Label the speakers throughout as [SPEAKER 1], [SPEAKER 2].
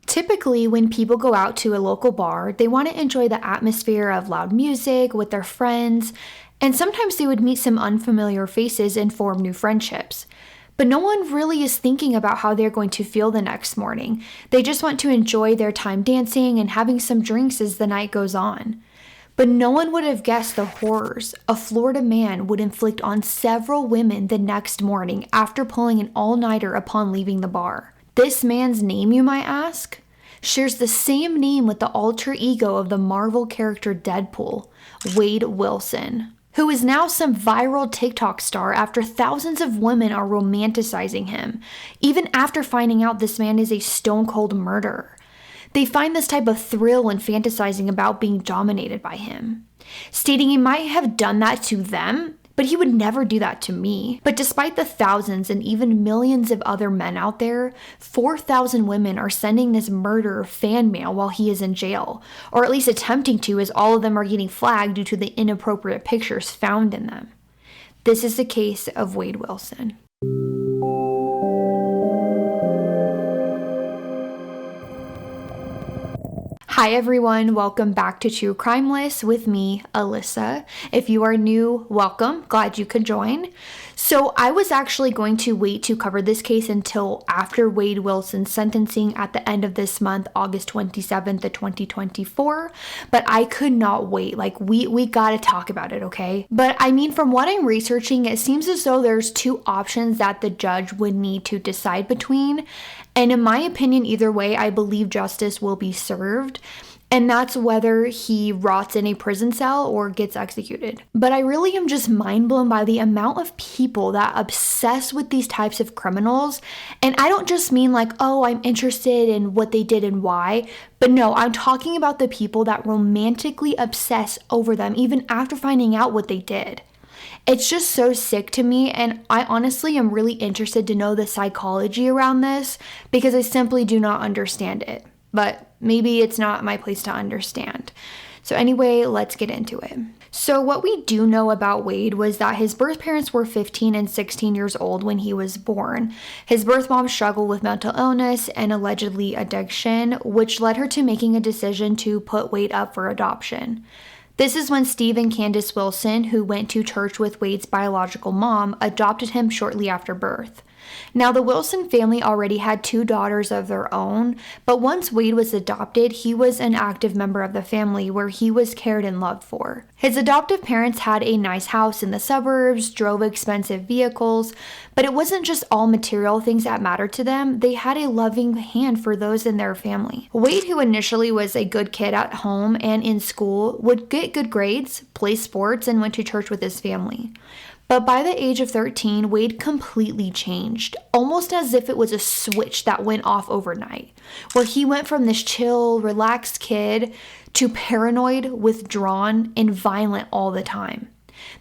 [SPEAKER 1] Typically, when people go out to a local bar, they want to enjoy the atmosphere of loud music with their friends, and sometimes they would meet some unfamiliar faces and form new friendships. But no one really is thinking about how they're going to feel the next morning. They just want to enjoy their time dancing and having some drinks as the night goes on. But no one would have guessed the horrors a Florida man would inflict on several women the next morning after pulling an all-nighter upon leaving the bar. This man's name, you might ask, shares the same name with the alter ego of the Marvel character Deadpool, Wade Wilson, who is now some viral TikTok star after thousands of women are romanticizing him, even after finding out this man is a stone-cold murderer. They find this type of thrill in fantasizing about being dominated by him, stating he might have done that to them, but he would never do that to me. But despite the thousands and even millions of other men out there, 4,000 women are sending this murderer fan mail while he is in jail, or at least attempting to, as all of them are getting flagged due to the inappropriate pictures found in them. This is the case of Wade Wilson. Hi everyone, welcome back to True Crime List with me, Alyssa. If you are new, welcome, glad you could join. So I was actually going to wait to cover this case until after Wade Wilson's sentencing at the end of this month, August 27th of 2024, but I could not wait. We gotta talk about it, okay? But I mean, from what I'm researching, it seems as though there's two options that the judge would need to decide between. And in my opinion, either way, I believe justice will be served. And that's whether he rots in a prison cell or gets executed. But I really am just mind blown by the amount of people that obsess with these types of criminals. And I don't just mean like, oh, I'm interested in what they did and why. But no, I'm talking about the people that romantically obsess over them even after finding out what they did. It's just so sick to me, and I honestly am really interested to know the psychology around this because I simply do not understand it. But maybe it's not my place to understand. So anyway, let's get into it. So what we do know about Wade was that his birth parents were 15 and 16 years old when he was born. His birth mom struggled with mental illness and allegedly addiction, which led her to making a decision to put Wade up for adoption. This is when Steve and Candace Wilson, who went to church with Wade's biological mom, adopted him shortly after birth. Now, the Wilson family already had two daughters of their own, but once Wade was adopted, he was an active member of the family where he was cared and loved for. His adoptive parents had a nice house in the suburbs, drove expensive vehicles, but it wasn't just all material things that mattered to them. They had a loving hand for those in their family. Wade, who initially was a good kid at home and in school, would get good grades, play sports, and went to church with his family. But by the age of 13, Wade completely changed, almost as if it was a switch that went off overnight, where he went from this chill, relaxed kid to paranoid, withdrawn, and violent all the time.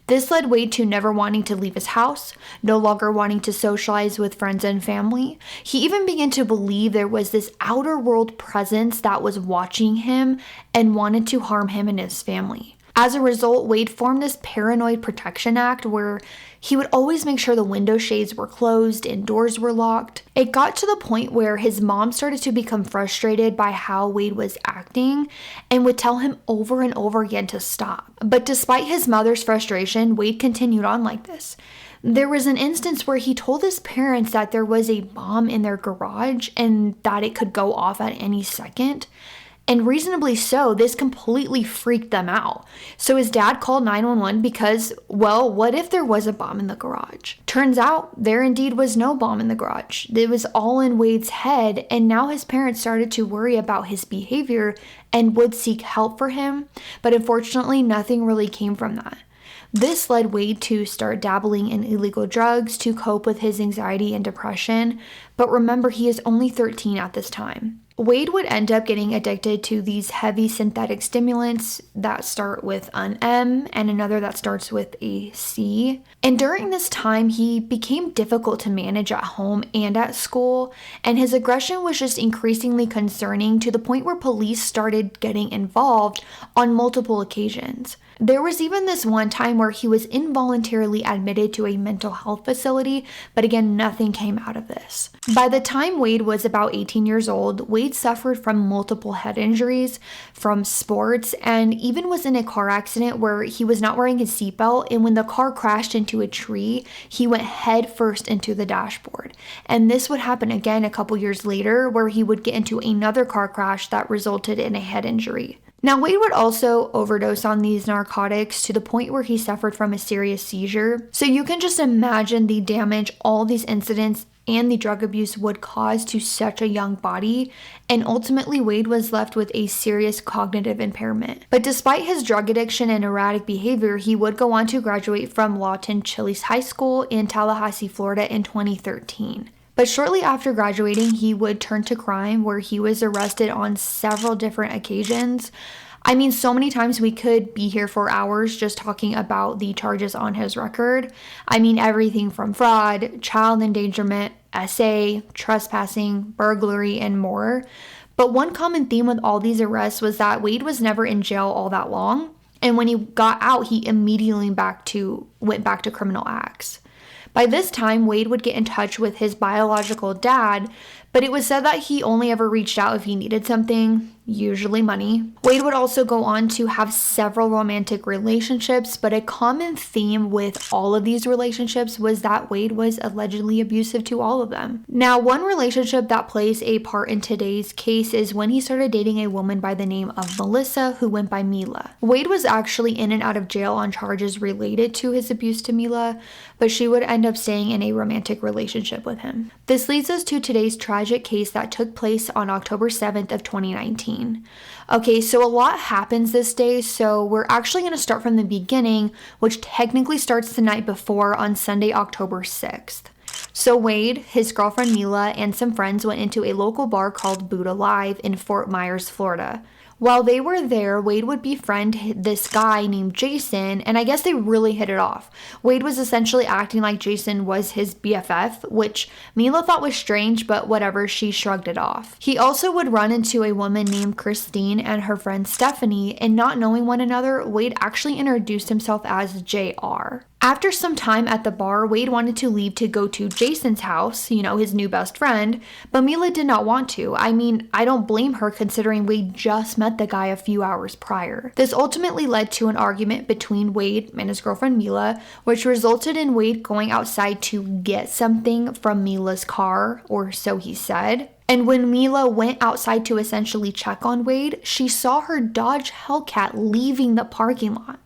[SPEAKER 1] This led Wade to never wanting to leave his house, no longer wanting to socialize with friends and family. He even began to believe there was this outer world presence that was watching him and wanted to harm him and his family. As a result, Wade formed this Paranoid Protection Act where he would always make sure the window shades were closed and doors were locked. It got to the point where his mom started to become frustrated by how Wade was acting and would tell him over and over again to stop. But despite his mother's frustration, Wade continued on like this. There was an instance where he told his parents that there was a bomb in their garage and that it could go off at any second. And reasonably so, this completely freaked them out. So his dad called 911 because, well, what if there was a bomb in the garage? Turns out there indeed was no bomb in the garage. It was all in Wade's head, and now his parents started to worry about his behavior and would seek help for him, but unfortunately nothing really came from that. This led Wade to start dabbling in illegal drugs to cope with his anxiety and depression, but remember, he is only 13 at this time. Wade would end up getting addicted to these heavy synthetic stimulants that start with an M and another that starts with a C. And during this time, he became difficult to manage at home and at school, and his aggression was just increasingly concerning to the point where police started getting involved on multiple occasions. There was even this one time where he was involuntarily admitted to a mental health facility, but again, nothing came out of this. By the time Wade was about 18 years old, Wade suffered from multiple head injuries from sports and even was in a car accident where he was not wearing his seatbelt, and when the car crashed into a tree, he went head first into the dashboard. And this would happen again a couple years later where he would get into another car crash that resulted in a head injury. Now, Wade would also overdose on these narcotics to the point where he suffered from a serious seizure. So you can just imagine the damage all these incidents and the drug abuse would cause to such a young body, and ultimately Wade was left with a serious cognitive impairment. But despite his drug addiction and erratic behavior, he would go on to graduate from Lawton Chiles High School in Tallahassee, Florida in 2013. But shortly after graduating, he would turn to crime where he was arrested on several different occasions. I mean, so many times we could be here for hours just talking about the charges on his record. I mean, everything from fraud, child endangerment, SA, trespassing, burglary, and more. But one common theme with all these arrests was that Wade was never in jail all that long. And when he got out, he immediately went back to criminal acts. By this time, Wade would get in touch with his biological dad, but it was said that he only ever reached out if he needed something, usually money. Wade would also go on to have several romantic relationships, but a common theme with all of these relationships was that Wade was allegedly abusive to all of them. Now, one relationship that plays a part in today's case is when he started dating a woman by the name of Melissa, who went by Mila. Wade was actually in and out of jail on charges related to his abuse to Mila, but she would end up staying in a romantic relationship with him. This leads us to today's tragic case that took place on October 7th of 2019. Okay, so a lot happens this day, so we're actually going to start from the beginning, which technically starts the night before on Sunday, October 6th. So Wade, his girlfriend Mila, and some friends went into a local bar called Buddha Live in Fort Myers, Florida. While they were there, Wade would befriend this guy named Jason, and I guess they really hit it off. Wade was essentially acting like Jason was his BFF, which Mila thought was strange, but whatever, she shrugged it off. He also would run into a woman named Kristine and her friend Stephanie, and not knowing one another, Wade actually introduced himself as JR. After some time at the bar, Wade wanted to leave to go to Jason's house, his new best friend, but Mila did not want to. I mean, I don't blame her considering Wade just met the guy a few hours prior. This ultimately led to an argument between Wade and his girlfriend Mila, which resulted in Wade going outside to get something from Mila's car, or so he said. And when Mila went outside to essentially check on Wade, she saw her Dodge Hellcat leaving the parking lot.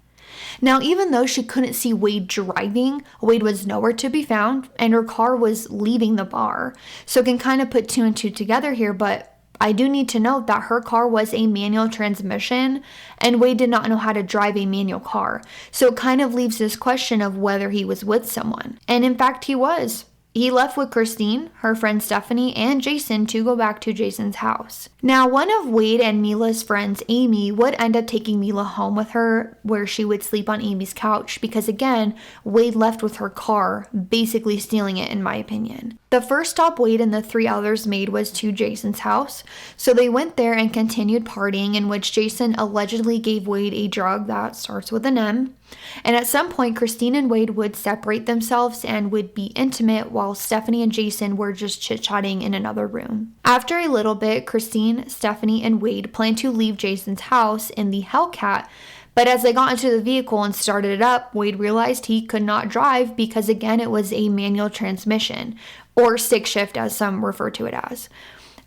[SPEAKER 1] Now, even though she couldn't see Wade driving, Wade was nowhere to be found, and her car was leaving the bar. So can kind of put two and two together here, but I do need to note that her car was a manual transmission, and Wade did not know how to drive a manual car. So it kind of leaves this question of whether he was with someone. And in fact, he was. He left with Kristine, her friend Stephanie, and Jason to go back to Jason's house. Now, one of Wade and Mila's friends, Amy, would end up taking Mila home with her, where she would sleep on Amy's couch because, again, Wade left with her car, basically stealing it, in my opinion. The first stop Wade and the three others made was to Jason's house, so they went there and continued partying, in which Jason allegedly gave Wade a drug that starts with an M. And at some point, Kristine and Wade would separate themselves and would be intimate while Stephanie and Jason were just chit-chatting in another room. After a little bit, Kristine, Stephanie, and Wade planned to leave Jason's house in the Hellcat, but as they got into the vehicle and started it up, Wade realized he could not drive because, again, it was a manual transmission, or stick shift as some refer to it as.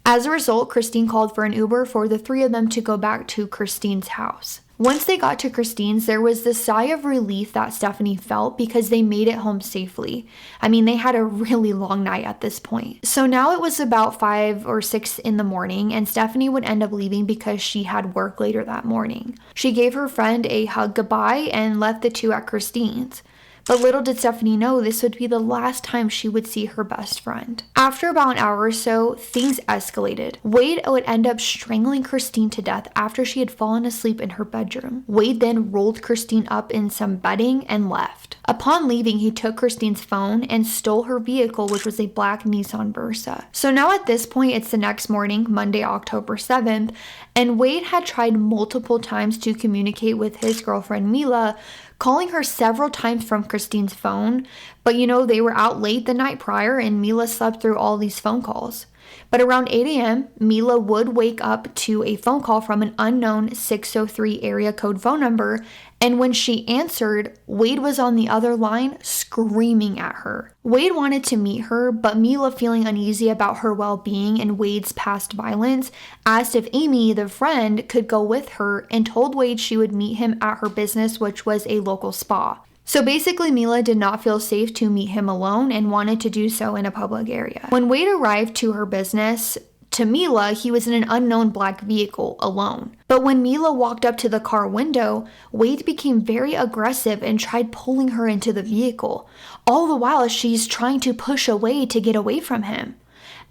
[SPEAKER 1] As a result, Kristine called for an Uber for the three of them to go back to Kristine's house. Once they got to Kristine's, there was this sigh of relief that Stephanie felt because they made it home safely. I mean, they had a really long night at this point. So now it was about 5 or 6 in the morning, and Stephanie would end up leaving because she had work later that morning. She gave her friend a hug goodbye and left the two at Kristine's. But little did Stephanie know this would be the last time she would see her best friend. After about an hour or so, things escalated. Wade would end up strangling Kristine to death after she had fallen asleep in her bedroom. Wade then rolled Kristine up in some bedding and left. Upon leaving, he took Kristine's phone and stole her vehicle, which was a black Nissan Versa. So now at this point, it's the next morning, Monday, October 7th, and Wade had tried multiple times to communicate with his girlfriend Mila, calling her several times from Kristine's phone, but they were out late the night prior and Mila slept through all these phone calls. But around 8 a.m., Mila would wake up to a phone call from an unknown 603 area code phone number, and when she answered, Wade was on the other line screaming at her. Wade wanted to meet her, but Mila, feeling uneasy about her well-being and Wade's past violence, asked if Amy, the friend, could go with her and told Wade she would meet him at her business, which was a local spa. So basically, Mila did not feel safe to meet him alone and wanted to do so in a public area. When Wade arrived to her business, to Mila, he was in an unknown black vehicle alone. But when Mila walked up to the car window, Wade became very aggressive and tried pulling her into the vehicle, all the while she's trying to push away to get away from him.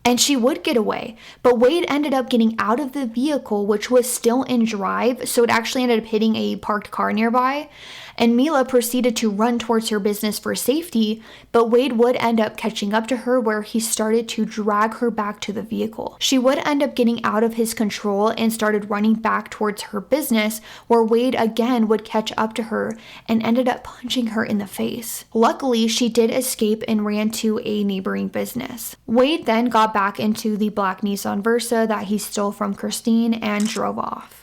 [SPEAKER 1] And she would get away, but Wade ended up getting out of the vehicle, which was still in drive, so it actually ended up hitting a parked car nearby. And Mila proceeded to run towards her business for safety, but Wade would end up catching up to her where he started to drag her back to the vehicle. She would end up getting out of his control and started running back towards her business, where Wade again would catch up to her and ended up punching her in the face. Luckily, she did escape and ran to a neighboring business. Wade then got back into the black Nissan Versa that he stole from Kristine and drove off.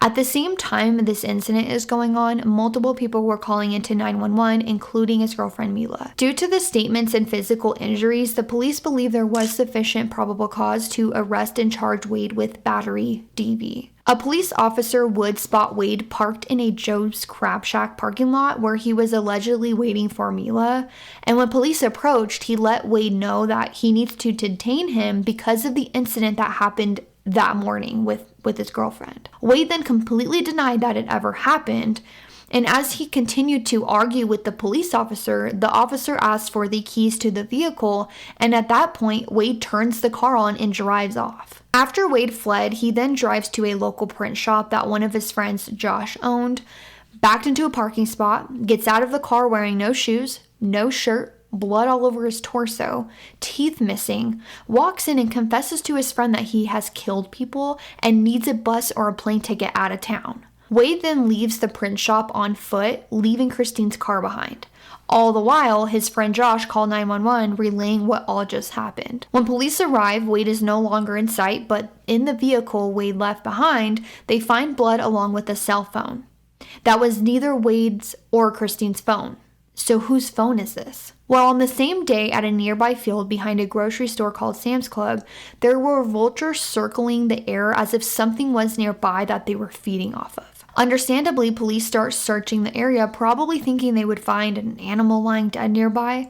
[SPEAKER 1] At the same time this incident is going on, multiple people were calling into 911, including his girlfriend Mila. Due to the statements and physical injuries, the police believe there was sufficient probable cause to arrest and charge Wade with battery DV. A police officer would spot Wade parked in a Joe's Crab Shack parking lot where he was allegedly waiting for Mila, and when police approached, he let Wade know that he needs to detain him because of the incident that happened that morning with his girlfriend. Wade then completely denied that it ever happened, and as he continued to argue with the police officer, the officer asked for the keys to the vehicle, and at that point, Wade turns the car on and drives off. After Wade fled, he then drives to a local print shop that one of his friends, Josh, owned, backed into a parking spot, gets out of the car wearing no shoes, no shirt, blood all over his torso, teeth missing, walks in and confesses to his friend that he has killed people and needs a bus or a plane ticket out of town. Wade then leaves the print shop on foot, leaving Kristine's car behind. All the while, his friend Josh called 911, relaying what all just happened. When police arrive, Wade is no longer in sight, but in the vehicle Wade left behind, they find blood along with a cell phone. That was neither Wade's or Kristine's phone. So whose phone is this? Well, on the same day at a nearby field behind a grocery store called Sam's Club, there were vultures circling the air as if something was nearby that they were feeding off of. Understandably, police start searching the area, probably thinking they would find an animal lying dead nearby.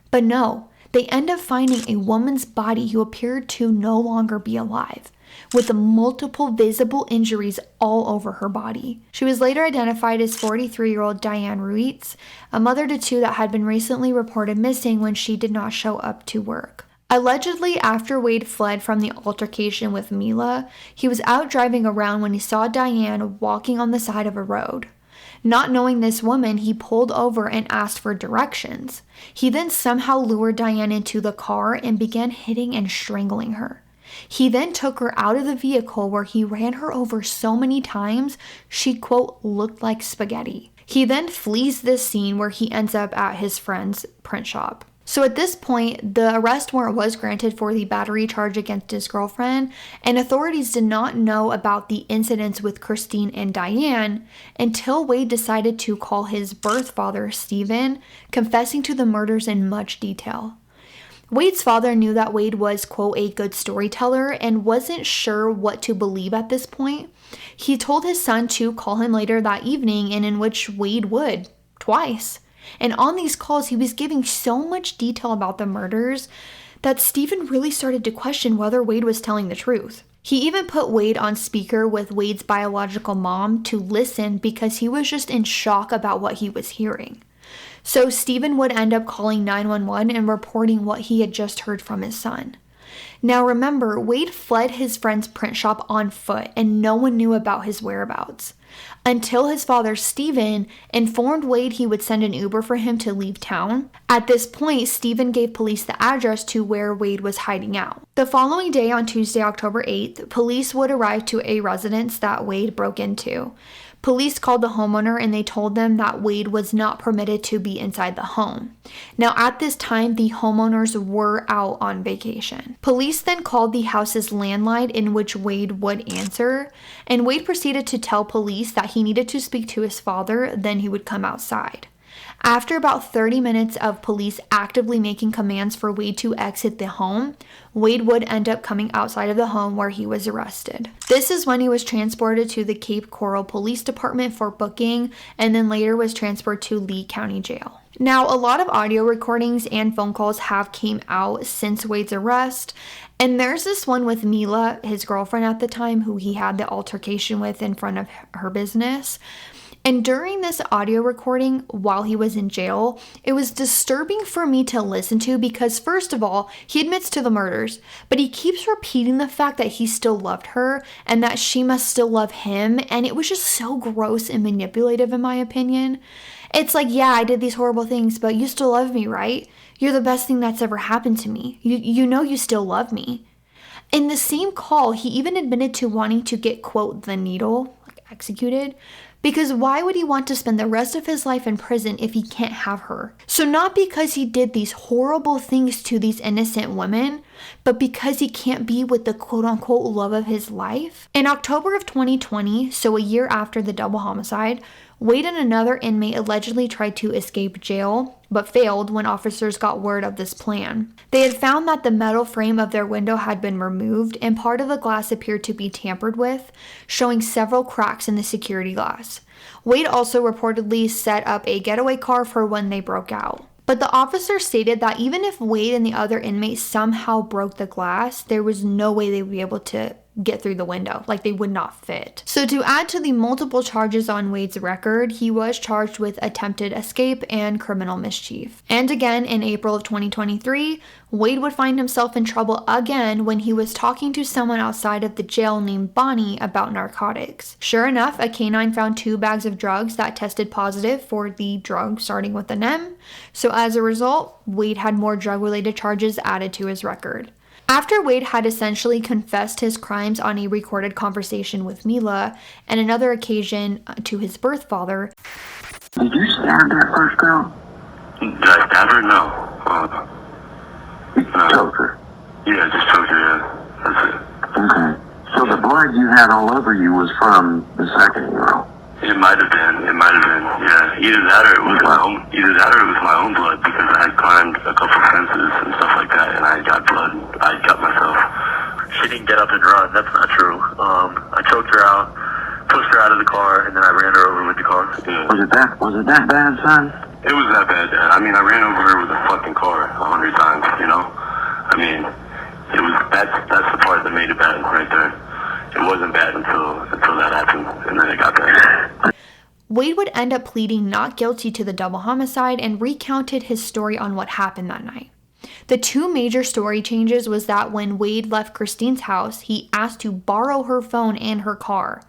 [SPEAKER 1] But no, they end up finding a woman's body who appeared to no longer be alive, with multiple visible injuries all over her body. She was later identified as 43-year-old Diane Ruiz, a mother to two that had been recently reported missing when she did not show up to work. Allegedly, after Wade fled from the altercation with Mila, he was out driving around when he saw Diane walking on the side of a road. Not knowing this woman, he pulled over and asked for directions. He then somehow lured Diane into the car and began hitting and strangling her. He then took her out of the vehicle where he ran her over so many times she, quote, looked like spaghetti. He then flees this scene where he ends up at his friend's print shop. So at this point, the arrest warrant was granted for the battery charge against his girlfriend, and authorities did not know about the incidents with Kristine and Diane until Wade decided to call his birth father, Stephen, confessing to the murders in much detail. Wade's father knew that Wade was, quote, a good storyteller and wasn't sure what to believe at this point. He told his son to call him later that evening, and in which Wade would, twice. And on these calls, he was giving so much detail about the murders that Stephen really started to question whether Wade was telling the truth. He even put Wade on speaker with Wade's biological mom to listen because he was just in shock about what he was hearing. So Stephen would end up calling 911 and reporting what he had just heard from his son. Now remember, Wade fled his friend's print shop on foot and no one knew about his whereabouts until his father, Stephen, informed Wade he would send an Uber for him to leave town. At this point, Stephen gave police the address to where Wade was hiding out. The following day, on Tuesday, October 8th, police would arrive to a residence that Wade broke into. Police called the homeowner and they told them that Wade was not permitted to be inside the home. Now, at this time, the homeowners were out on vacation. Police then called the house's landline, in which Wade would answer, and Wade proceeded to tell police that he needed to speak to his father, then he would come outside. After about 30 minutes of police actively making commands for Wade to exit the home, Wade would end up coming outside of the home where he was arrested. This is when he was transported to the Cape Coral Police Department for booking and then later was transferred to Lee County Jail. Now, a lot of audio recordings and phone calls have came out since Wade's arrest, and there's this one with Mila, his girlfriend at the time, who he had the altercation with in front of her business. And during this audio recording, while he was in jail, it was disturbing for me to listen to because, first of all, he admits to the murders, but he keeps repeating the fact that he still loved her and that she must still love him, and it was just so gross and manipulative in my opinion. It's like, yeah, I did these horrible things, but you still love me, right? You're the best thing that's ever happened to me. You know you still love me. In the same call, he even admitted to wanting to get, quote, the needle, executed. Because why would he want to spend the rest of his life in prison if he can't have her? So not because he did these horrible things to these innocent women, but because he can't be with the quote-unquote love of his life. In October of 2020, so a year after the double homicide, Wade and another inmate allegedly tried to escape jail, but failed when officers got word of this plan. They had found that the metal frame of their window had been removed and part of the glass appeared to be tampered with, showing several cracks in the security glass. Wade also reportedly set up a getaway car for when they broke out. But the officer stated that even if Wade and the other inmates somehow broke the glass, there was no way they would be able to get through the window. Like, they would not fit. So to add to the multiple charges on Wade's record, he was charged with attempted escape and criminal mischief. And again, in April of 2023, Wade would find himself in trouble again when he was talking to someone outside of the jail named Bonnie about narcotics. Sure enough, a canine found 2 bags of drugs that tested positive for the drug starting with an M. So as a result, Wade had more drug-related charges added to his record. After Wade had essentially confessed his crimes on a recorded conversation with Mila and another occasion to his birth father.
[SPEAKER 2] Did you stab that first girl?
[SPEAKER 3] Did I stab her? No.
[SPEAKER 2] You choked her?
[SPEAKER 3] Yeah, just choked her, yeah. That's it.
[SPEAKER 2] Okay. So the blood you had all over you was from the second girl?
[SPEAKER 3] It might have been, yeah. Either that or it was my own blood because I had climbed a couple fences and stuff like that and I got blood. I got myself.
[SPEAKER 4] She didn't get up and run. That's not true. I choked her out, pushed her out of the car, and then I ran her over with the car.
[SPEAKER 3] Yeah.
[SPEAKER 2] Was it that bad, son?
[SPEAKER 3] It was that bad, Dad. I mean, I ran over her with a fucking car 100 times, you know? I mean, that's the part that made it bad right there. It wasn't bad until that happened, and then it got bad.
[SPEAKER 1] Wade would end up pleading not guilty to the double homicide and recounted his story on what happened that night. The 2 major story changes was that when Wade left Kristine's house, he asked to borrow her phone and her car.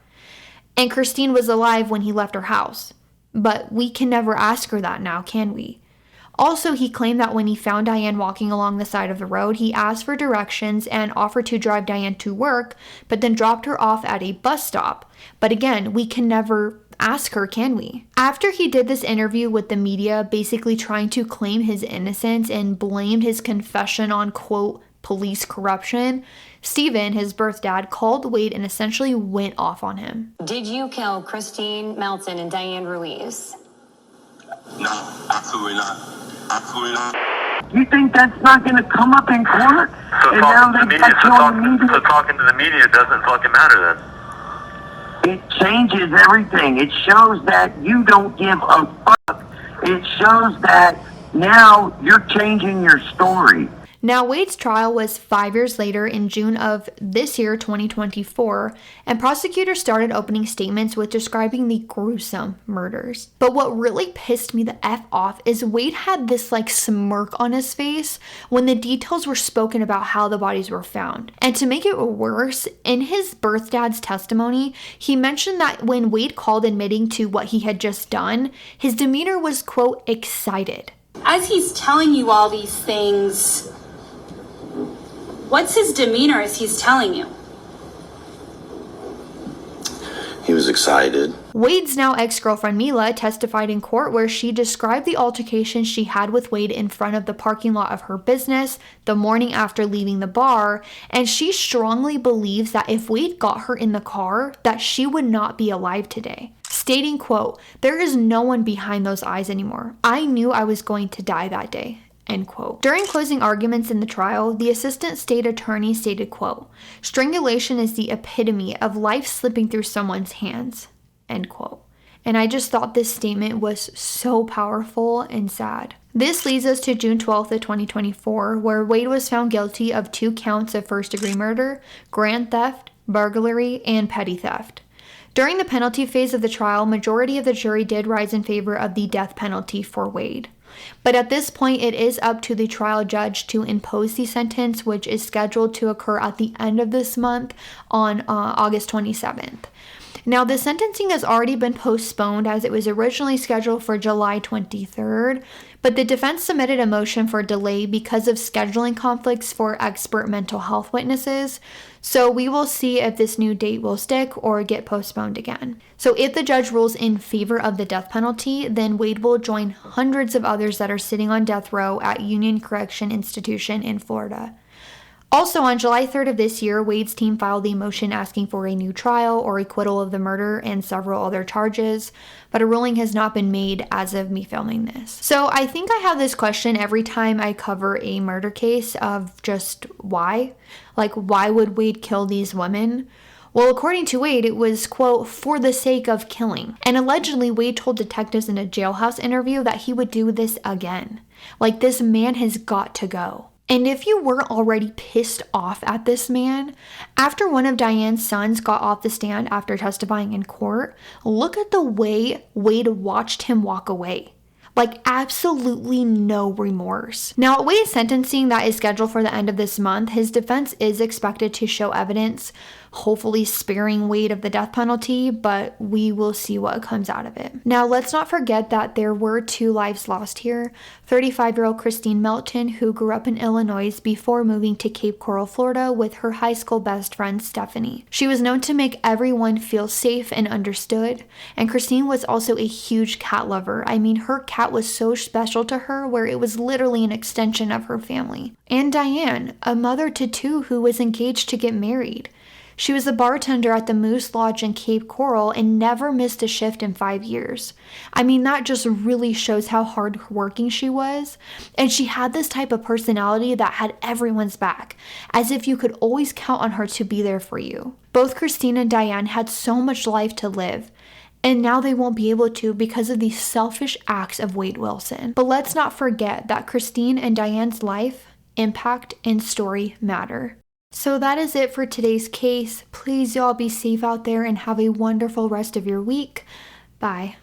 [SPEAKER 1] And Kristine was alive when he left her house. But we can never ask her that now, can we? Also, he claimed that when he found Diane walking along the side of the road, he asked for directions and offered to drive Diane to work, but then dropped her off at a bus stop. But again, we can never ask her, can we? After he did this interview with the media, basically trying to claim his innocence and blamed his confession on, quote, police corruption, Stephen, his birth dad, called Wade and essentially went off on him.
[SPEAKER 5] Did you kill Kristine Melton and Diane Ruiz?
[SPEAKER 3] No, absolutely not. Absolutely not.
[SPEAKER 2] You think that's not going to come up in court?
[SPEAKER 4] So
[SPEAKER 2] And now
[SPEAKER 4] talking to the
[SPEAKER 2] they
[SPEAKER 4] media,
[SPEAKER 2] got you on the media?
[SPEAKER 4] so talking to the media doesn't fucking matter then.
[SPEAKER 2] It changes everything. It shows that you don't give a fuck. It shows that now you're changing your story.
[SPEAKER 1] Now, Wade's trial was 5 years later in June of this year, 2024, and prosecutors started opening statements with describing the gruesome murders. But what really pissed me the F off is Wade had this smirk on his face when the details were spoken about how the bodies were found. And to make it worse, in his birth dad's testimony, he mentioned that when Wade called admitting to what he had just done, his demeanor was, quote, excited.
[SPEAKER 6] As he's telling you all these things, what's his demeanor as he's telling you?
[SPEAKER 7] He was excited.
[SPEAKER 1] Wade's now ex-girlfriend Mila testified in court where she described the altercation she had with Wade in front of the parking lot of her business the morning after leaving the bar, and she strongly believes that if Wade got her in the car, that she would not be alive today. Stating, quote, "There is no one behind those eyes anymore. I knew I was going to die that day." End quote. During closing arguments in the trial, the assistant state attorney stated, quote, "Strangulation is the epitome of life slipping through someone's hands." End quote. And I just thought this statement was so powerful and sad. This leads us to June 12th of 2024, where Wade was found guilty of 2 counts of first-degree murder, grand theft, burglary, and petty theft. During the penalty phase of the trial, majority of the jury did rise in favor of the death penalty for Wade. But at this point, it is up to the trial judge to impose the sentence, which is scheduled to occur at the end of this month on August 27th. Now, the sentencing has already been postponed as it was originally scheduled for July 23rd, but the defense submitted a motion for delay because of scheduling conflicts for expert mental health witnesses. So we will see if this new date will stick or get postponed again. So if the judge rules in favor of the death penalty, then Wade will join hundreds of others that are sitting on death row at Union Correction Institution in Florida. Also, on July 3rd of this year, Wade's team filed a motion asking for a new trial or acquittal of the murder and several other charges, but a ruling has not been made as of me filming this. So I think I have this question every time I cover a murder case of just why? Why would Wade kill these women? Well, according to Wade, it was, quote, "for the sake of killing." And allegedly, Wade told detectives in a jailhouse interview that he would do this again. This man has got to go. And if you weren't already pissed off at this man, after one of Diane's sons got off the stand after testifying in court, look at the way Wade watched him walk away. Absolutely no remorse. Now, at Wade's sentencing that is scheduled for the end of this month, his defense is expected to show evidence, hopefully sparing Wade of the death penalty, but we will see what comes out of it. Now, let's not forget that there were 2 lives lost here. 35-year-old Kristine Melton, who grew up in Illinois before moving to Cape Coral, Florida with her high school best friend, Stephanie. She was known to make everyone feel safe and understood, and Kristine was also a huge cat lover. I mean, her cat was so special to her where it was literally an extension of her family. And Diane, a mother to 2 who was engaged to get married. She was a bartender at the Moose Lodge in Cape Coral and never missed a shift in 5 years. I mean, that just really shows how hardworking she was. And she had this type of personality that had everyone's back, as if you could always count on her to be there for you. Both Kristine and Diane had so much life to live, and now they won't be able to because of the selfish acts of Wade Wilson. But let's not forget that Kristine and Diane's life, impact, and story matter. So that is it for today's case. Please y'all be safe out there and have a wonderful rest of your week. Bye.